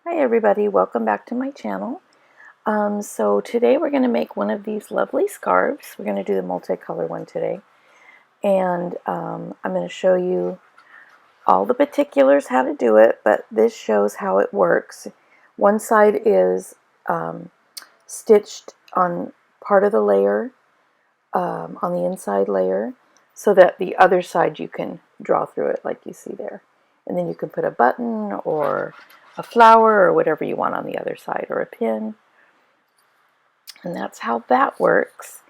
Hi everybody, welcome back to my channel. So today we're going to make one of these lovely scarves. We're going to do the multicolor one today. And I'm going to show you all the particulars how to do it, but this shows how it works. One side is stitched on part of the layer, on the inside layer, so that the other side you can draw through it like you see there. And then you can put a button or a flower or whatever you want on the other side, or a pin. And that's how that works.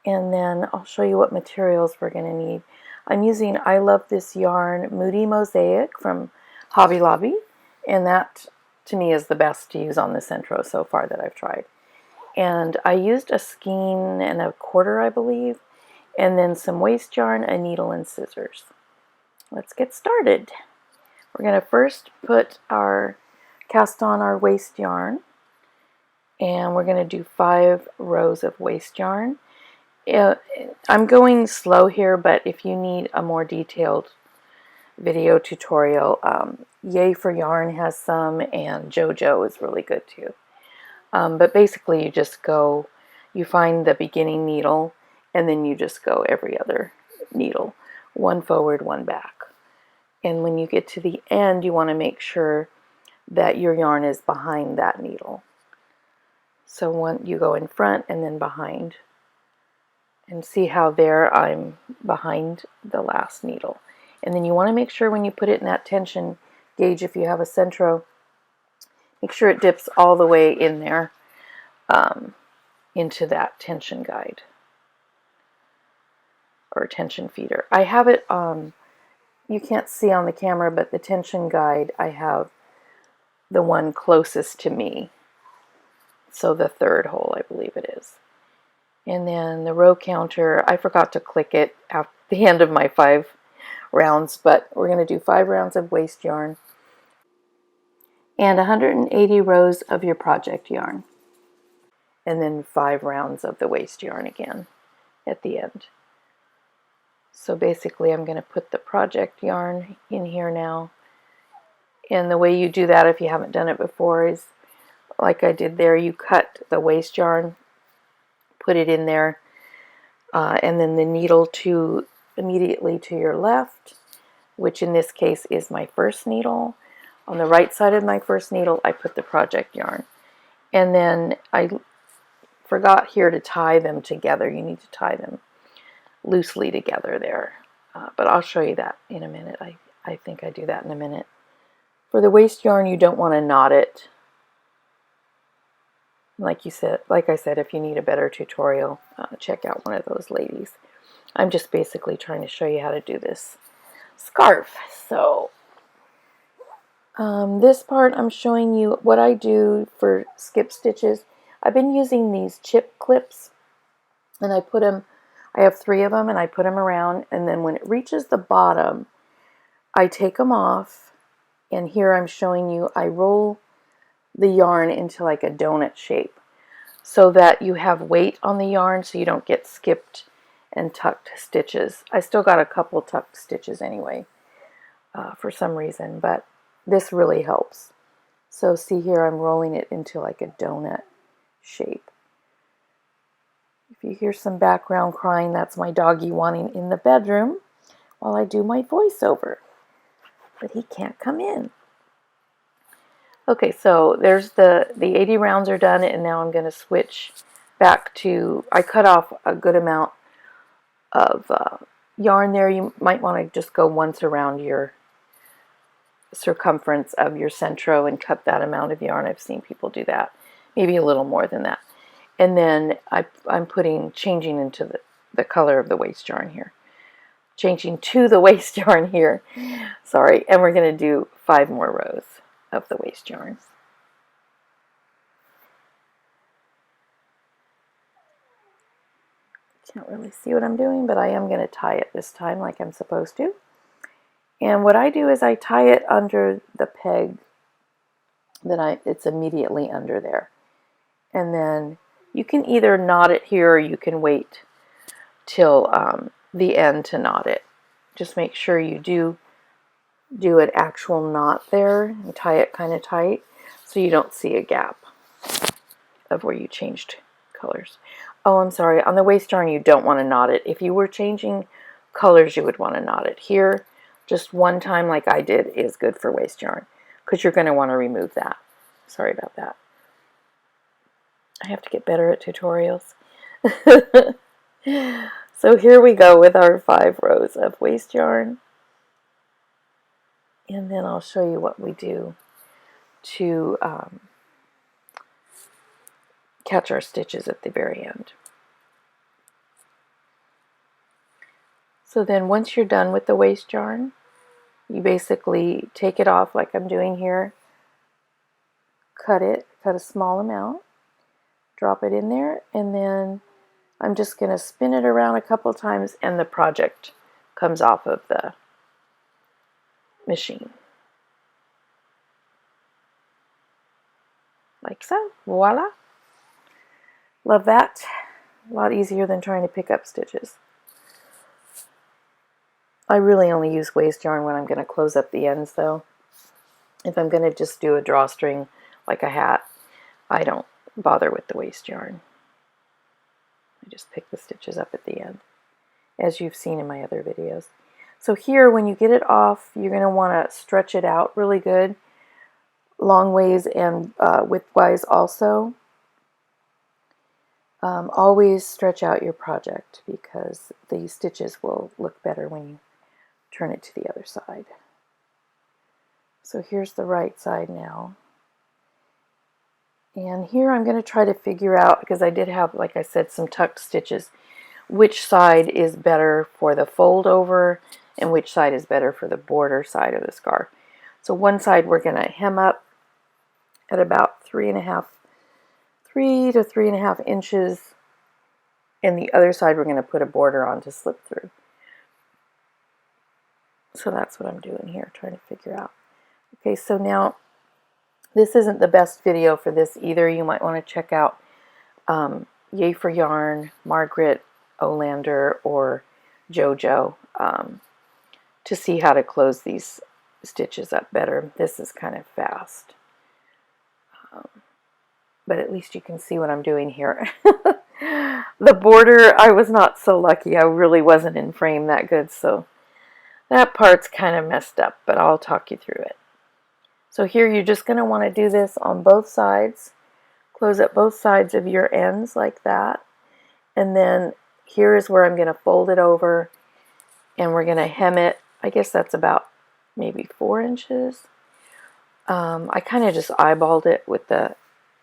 And then I'll show you what materials we're going to need. I'm using I Love This Yarn Moody Mosaic from Hobby Lobby, and that to me is the best to use on the Centro so far that I've tried. And I used a skein and a quarter, I believe, and then some waste yarn, a needle, and scissors. Let's get started. We're going to first cast on our waste yarn, and we're going to do 5 rows of waste yarn. I'm going slow here, but if you need a more detailed video tutorial, Yay for Yarn has some, and JoJo is really good too. But basically you find the beginning needle, and then you just go every other needle, one forward, one back. And when you get to the end, you want to make sure that your yarn is behind that needle. So you go in front and then behind. And see how there I'm behind the last needle. And then you want to make sure when you put it in that tension gauge, if you have a Centro, make sure it dips all the way in there into that tension guide or tension feeder. I have it, you can't see on the camera, but the tension guide, I have the one closest to me. So the third hole, I believe it is. And then the row counter, I forgot to click it at the end of my 5 rounds, but we're going to do 5 rounds of waste yarn and 180 rows of your project yarn, and then 5 rounds of the waste yarn again at the end. So basically I'm going to put the project yarn in here now, and the way you do that if you haven't done it before is like I did there. You cut the waste yarn, put it in there, and then the needle immediately to your left, which in this case is my first needle. On the right side of my first needle, I put the project yarn. And then I forgot here to tie them together. You need to tie them loosely together there. But I'll show you that in a minute. I think I do that in a minute. For the waste yarn, you don't want to knot it. Like I said, if you need a better tutorial, check out one of those ladies. I'm just basically trying to show you how to do this scarf. So this part I'm showing you what I do for skip stitches. I've been using these chip clips, and I have 3 of them, and I put them around, and then when it reaches the bottom, I take them off, and here I'm showing you I roll the yarn into like a donut shape so that you have weight on the yarn so you don't get skipped and tucked stitches. I still got a couple tucked stitches anyway for some reason, but this really helps. So see here, I'm rolling it into like a donut shape. If you hear some background crying, that's my doggy wanting in the bedroom while I do my voiceover, but he can't come in. Okay, so there's the 80 rounds are done, and now I'm going to switch back to, I cut off a good amount of yarn there. You might want to just go once around your circumference of your Centro and cut that amount of yarn. I've seen people do that, maybe a little more than that. And then I'm changing into the color of the waste yarn here. Changing to the waste yarn here. Sorry, and we're going to do 5 more rows of the waste yarns. Can't really see what I'm doing, but I am going to tie it this time like I'm supposed to. And what I do is I tie it under the peg that it's immediately under there. And then you can either knot it here, or you can wait till the end to knot it. Just make sure you do an actual knot there and tie it kind of tight so you don't see a gap of where you changed colors. Oh, I'm sorry. On the waist yarn, you don't want to knot it. If you were changing colors, you would want to knot it. Here, just one time like I did is good for waist yarn because you're going to want to remove that. Sorry about that. I have to get better at tutorials. So here we go with our 5 rows of waist yarn. And then I'll show you what we do to catch our stitches at the very end. So then once you're done with the waist yarn, you basically take it off like I'm doing here, cut a small amount, drop it in there, and then I'm just going to spin it around a couple times and the project comes off of the machine. Like so. Voila. Love that. A lot easier than trying to pick up stitches. I really only use waist yarn when I'm going to close up the ends though. If I'm going to just do a drawstring like a hat, I don't bother with the waist yarn. I just pick the stitches up at the end, as you've seen in my other videos. So here, when you get it off, you're going to want to stretch it out really good, long ways and widthwise also. Always stretch out your project because the stitches will look better when you turn it to the other side. So here's the right side now. And here I'm going to try to figure out, because I did have, like I said, some tucked stitches, which side is better for the fold over and which side is better for the border side of the scarf. So one side we're going to hem up at about 3 to 3.5 inches, and the other side we're going to put a border on to slip through. So that's what I'm doing here, trying to figure out. Okay, so now this isn't the best video for this either. You might want to check out Yay for Yarn, Margaret Olander, or JoJo to see how to close these stitches up better. This is kind of fast. But at least you can see what I'm doing here. The border, I was not so lucky. I really wasn't in frame that good, so that part's kind of messed up, but I'll talk you through it. So here you're just going to want to do this on both sides. Close up both sides of your ends like that. And then here is where I'm going to fold it over and we're going to hem it. I guess that's about maybe 4 inches. I kind of just eyeballed it with the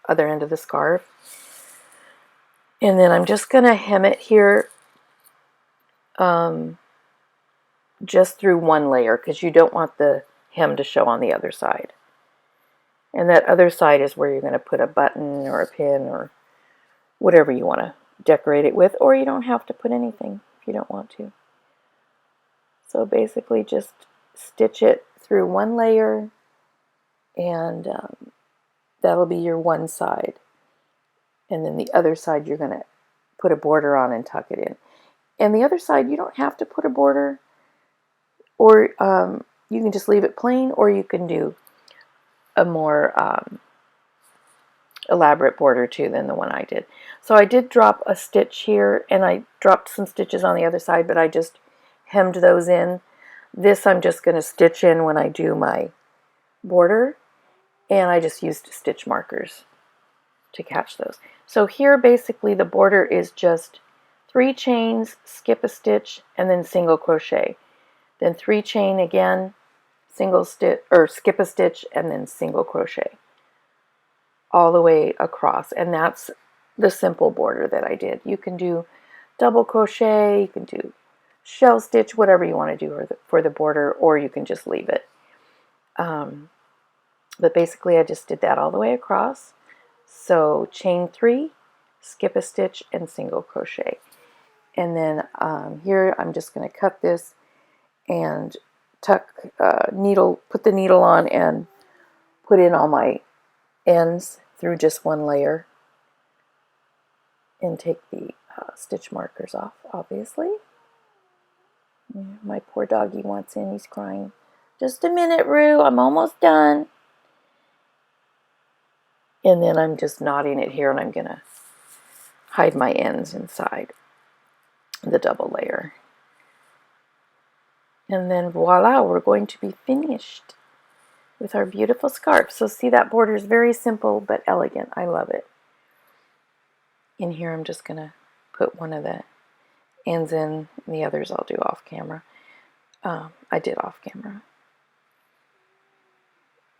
other end of the scarf. And then I'm just going to hem it here just through one layer because you don't want the hem to show on the other side. And that other side is where you're going to put a button or a pin or whatever you want to decorate it with, or you don't have to put anything if you don't want to. So basically just stitch it through one layer and that'll be your one side. And then the other side you're going to put a border on and tuck it in. And the other side you don't have to put a border, or you can just leave it plain, or you can do a more elaborate border too than the one I did. So I did drop a stitch here and I dropped some stitches on the other side, but I just hemmed those in. This I'm just going to stitch in when I do my border, and I just used stitch markers to catch those. So here basically the border is just 3 chains, skip a stitch, and then single crochet. Then 3 chain again, single stitch, or skip a stitch, and then single crochet all the way across. And that's the simple border that I did. You can do double crochet, you can do shell stitch, whatever you want to do for the border, or you can just leave it. But basically I just did that all the way across. So chain 3, skip a stitch, and single crochet. And then here I'm just going to cut this and tuck needle, put the needle on and put in all my ends through just one layer and take the stitch markers off, obviously. My poor doggy wants in, he's crying. Just a minute, Rue, I'm almost done. And then I'm just knotting it here, and I'm going to hide my ends inside the double layer. And then voila, we're going to be finished with our beautiful scarf. So see, that border is very simple but elegant. I love it. In here I'm just going to put one of the ends in, and the others I'll do off camera. I did off camera.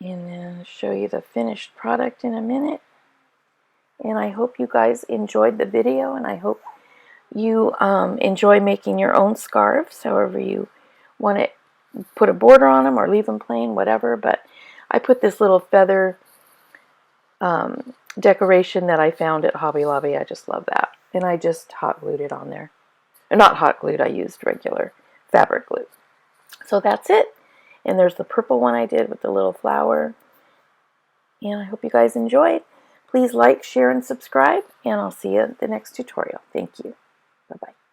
And then show you the finished product in a minute. And I hope you guys enjoyed the video, and I hope you enjoy making your own scarves, however you want to put a border on them or leave them plain, whatever. But I put this little feather decoration that I found at Hobby Lobby. I just love that. And I just hot glued it on there. Not hot glued, I used regular fabric glue. So that's it. And there's the purple one I did with the little flower. And I hope you guys enjoyed. Please like, share, and subscribe. And I'll see you in the next tutorial. Thank you. Bye-bye.